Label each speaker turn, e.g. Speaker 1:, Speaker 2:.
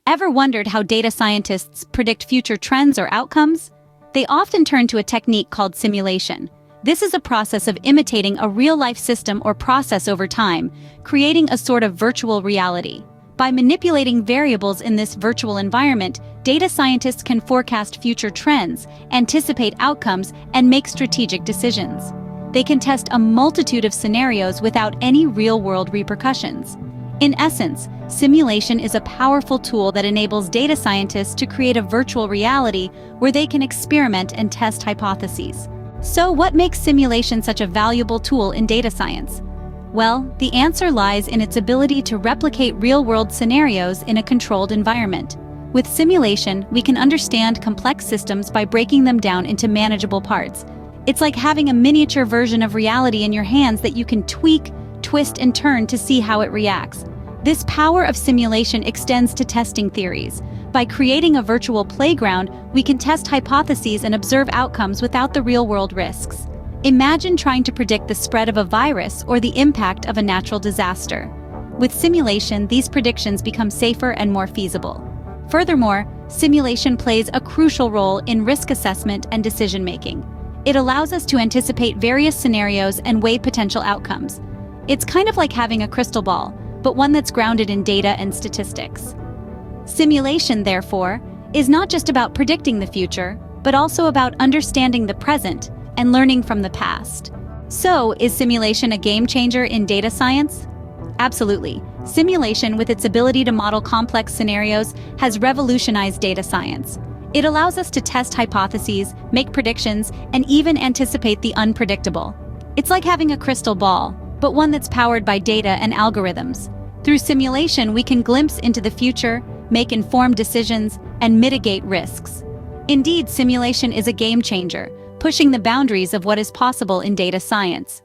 Speaker 1: Ever wondered how data scientists predict future trends or outcomes? They often turn to a technique called simulation. This is a process of imitating a real-life system or process over time, creating a sort of virtual reality. By manipulating variables in this virtual environment, data scientists can forecast future trends, anticipate outcomes, and make strategic decisions. They can test a multitude of scenarios without any real-world repercussions. In essence, simulation is a powerful tool that enables data scientists to create a virtual reality where they can experiment and test hypotheses. So, what makes simulation such a valuable tool in data science? Well, the answer lies in its ability to replicate real-world scenarios in a controlled environment. With simulation, we can understand complex systems by breaking them down into manageable parts. It's like having a miniature version of reality in your hands that you can tweak, twist, and turn to see how it reacts. This power of simulation extends to testing theories. By creating a virtual playground, we can test hypotheses and observe outcomes without the real-world risks. Imagine trying to predict the spread of a virus or the impact of a natural disaster. With simulation, these predictions become safer and more feasible. Furthermore, simulation plays a crucial role in risk assessment and decision-making. It allows us to anticipate various scenarios and weigh potential outcomes. It's kind of like having a crystal ball, but one that's grounded in data and statistics. Simulation, therefore, is not just about predicting the future, but also about understanding the present and learning from the past. So, is simulation a game changer in data science? Absolutely. Simulation, with its ability to model complex scenarios, has revolutionized data science. It allows us to test hypotheses, make predictions, and even anticipate the unpredictable. It's like having a crystal ball, but one that's powered by data and algorithms. Through simulation, we can glimpse into the future, make informed decisions, and mitigate risks. Indeed, simulation is a game changer, pushing the boundaries of what is possible in data science.